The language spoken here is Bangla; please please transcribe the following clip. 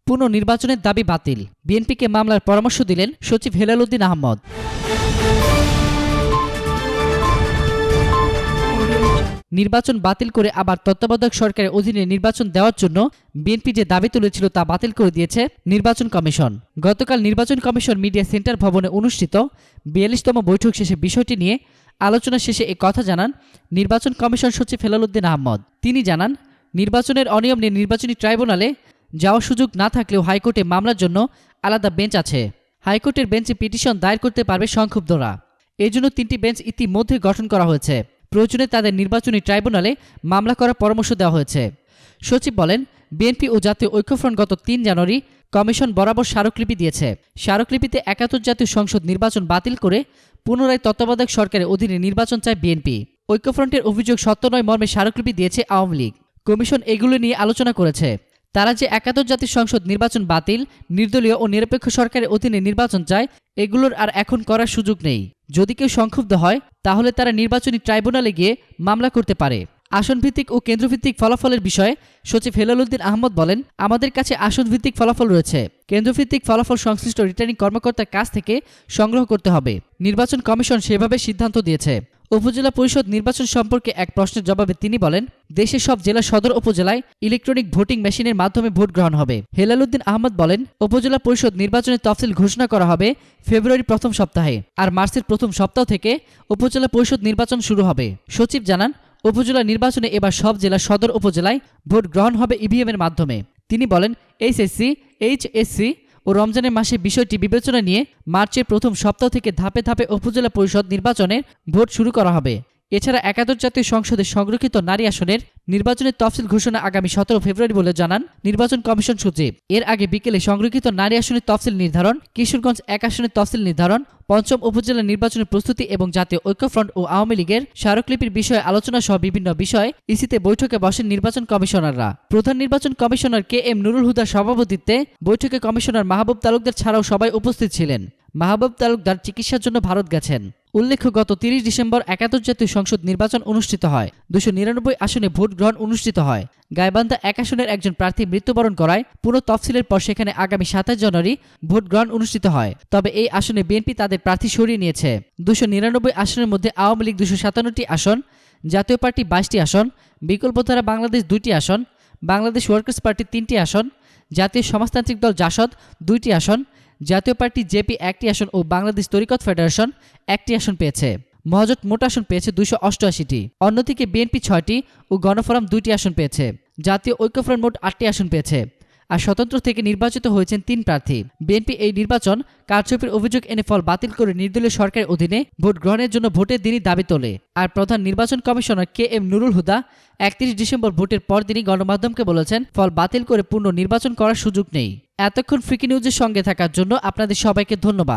পুনর্নির্বাচনের দাবি বাতিল। বিএনপিকে মামলার পরামর্শ দিলেন সচিব হেলাল উদ্দিন আহমদ। নির্বাচন বাতিল করে আবার তত্ত্বাবধায়ক সরকারের অধীনে নির্বাচন দেওয়ার জন্য বিএনপি যে দাবি তুলেছিল তা বাতিল করে দিয়েছে নির্বাচন কমিশন। গতকাল নির্বাচন কমিশন মিডিয়া সেন্টার ভবনে অনুষ্ঠিত ৪২তম বৈঠক শেষে বিষয়টি নিয়ে আলোচনা শেষে এ কথা জানান নির্বাচন কমিশন সচিব হেলাল উদ্দিন আহমদ। তিনি জানান, নির্বাচনের অনিয়ম নিয়ে নির্বাচনী ট্রাইব্যুনালে যাওয়ার সুযোগ না থাকলেও হাইকোর্টে মামলার জন্য আলাদা বেঞ্চ আছে। হাইকোর্টের বেঞ্চে পিটিশন দায়ের করতে পারবে সংক্ষুব্ধরা। এই জন্য ৩টি বেঞ্চ ইতিমধ্যে গঠন করা হয়েছে। প্রয়োজনে তাদের নির্বাচনী ট্রাইব্যুনালে মামলা করার পরামর্শ দেওয়া হয়েছে। সচিব বলেন, বিএনপি ও জাতীয় ঐক্যফ্রন্ট গত ৩ জানুয়ারি কমিশন বরাবর স্মারকলিপি দিয়েছে। স্মারকলিপিতে ৭১ জাতীয় সংসদ নির্বাচন বাতিল করে পুনরায় তত্ত্বাবধায়ক সরকারের অধীনে নির্বাচন চায় বিএনপি। ঐক্যফ্রন্টের অভিযোগ সত্য নয় মর্মে স্মারকলিপি দিয়েছে আওয়ামী লীগ। কমিশন এগুলো নিয়ে আলোচনা করেছে। তারা যে ৭১ জাতীয় সংসদ নির্বাচন বাতিল, নির্দলীয় ও নিরপেক্ষ সরকারের অধীনে নির্বাচন চায়, এগুলোর আর এখন করার সুযোগ নেই। যদি কেউ সংক্ষুব্ধ হয় তাহলে তারা নির্বাচনী ট্রাইব্যুনালে গিয়ে মামলা করতে পারে। আসনভিত্তিক ও কেন্দ্রভিত্তিক ফলাফলের বিষয়ে সচিব হেলাল উদ্দিন আহমদ বলেন, আমাদের কাছে আসনভিত্তিক ফলাফল রয়েছে। কেন্দ্রভিত্তিক ফলাফল সংশ্লিষ্ট রিটার্নিং কর্মকর্তার কাছ থেকে সংগ্রহ করতে হবে। নির্বাচন কমিশন সেভাবে সিদ্ধান্ত দিয়েছে। উপজেলা পরিষদ নির্বাচন সম্পর্কে এক প্রশ্নের জবাবে তিনি বলেন, দেশের সব জেলা সদর উপজেলায় ইলেকট্রনিক ভোটিং মেশিনের মাধ্যমে ভোট গ্রহণ হবে। হেলাল উদ্দিন আহমদ বলেন, উপজেলা পরিষদ নির্বাচনের তফসিল ঘোষণা করা হবে ফেব্রুয়ারির প্রথম সপ্তাহে, আর মার্চের প্রথম সপ্তাহ থেকে উপজেলা পরিষদ নির্বাচন শুরু হবে। সচিব জানান, উপজেলা নির্বাচনে এবার সব জেলা সদর উপজেলায় ভোট গ্রহণ হবে ইভিএমের মাধ্যমে। তিনি বলেন, এইচএসসি, এইচএসসি ও রমজানের মাসে বিষয়টি বিবেচনা নিয়ে মার্চের প্রথম সপ্তাহ থেকে ধাপে ধাপে উপজেলা পরিষদ নির্বাচনের ভোট শুরু করা হবে। এছাড়া ৭১ জাতীয় সংসদের সংরক্ষিত নারী আসনের নির্বাচনের তফসিল ঘোষণা আগামী ১৭ ফেব্রুয়ারি বলে জানান নির্বাচন কমিশন সচিব। এর আগে বিকেলে সংরক্ষিত নারী আসনের তফসিল নির্ধারণ, কিশোরগঞ্জ ১ আসনের তফসিল নির্ধারণ, পঞ্চম উপজেলা নির্বাচনের প্রস্তুতি এবং জাতীয় ঐক্যফ্রন্ট ও আওয়ামী লীগের স্মারকলিপির বিষয়ে আলোচনা সহ বিভিন্ন বিষয় ইসিতে বৈঠকে বসেন নির্বাচন কমিশনাররা। প্রধান নির্বাচন কমিশনার কে এম নুরুল হুদার সভাপতিত্বে বৈঠকে কমিশনার মাহবুব তালুকদার ছাড়াও সবাই উপস্থিত ছিলেন। মাহবুব তালুকদার চিকিৎসার জন্য ভারত গেছেন। উল্লেখ্য, গত ৩০ ডিসেম্বর ৭১ জাতীয় সংসদ নির্বাচন অনুষ্ঠিত হয়। ২৯৯ আসনে ভোট গ্রহণ অনুষ্ঠিত হয়। গাইবান্ধা ১ আসনের একজন প্রার্থী মৃত্যুবরণ করায় পুরো তফসিলের পর সেখানে আগামী ২৭ জানুয়ারি ভোট গ্রহণ অনুষ্ঠিত হয়। তবে এই আসনে বিএনপি তাদের প্রার্থী সরিয়ে নিয়েছে। ২৯৯ আসনের মধ্যে আওয়ামী লীগ ২৫৭টি আসন, জাতীয় পার্টি ২২টি আসন, বিকল্পধারা বাংলাদেশ ২টি আসন, বাংলাদেশ ওয়ার্কার্স পার্টি ৩টি আসন, জাতীয় সমাজতান্ত্রিক দল জাসদ 2টি আসন, জাতীয় পার্টি জেপি 1টি আসন ও বাংলাদেশ তরিকত ফেডারেশন 1টি আসন পেয়েছে। মহাজোট মোট আসন পেয়েছে ২৮৮টি। অন্যদিকে বিএনপি 6টি ও গণফোরাম 2টি আসন পেয়েছে। জাতীয় ঐক্যফ্রন্ট মোট 8টি আসন পেয়েছে। আর স্বতন্ত্র থেকে নির্বাচিত হয়েছেন 3 প্রার্থী। বিএনপি এই নির্বাচন কারচুপির অভিযোগ এনে ফল বাতিল করে নির্দলীয় সরকারের অধীনে ভোট গ্রহণের জন্য ভোটের দিনই দাবি তোলে। আর প্রধান নির্বাচন commissioner K M Nurul Huda ৩১ December ভোটের পরদিনই গণমাধ্যমকে বলেছেন, ফল বাতিল করে পুনঃ নির্বাচন করার সুযোগ নেই। এতক্ষণ ফ্রিকি নিউজের সঙ্গে থাকার জন্য আপনাদের সবাইকে ধন্যবাদ।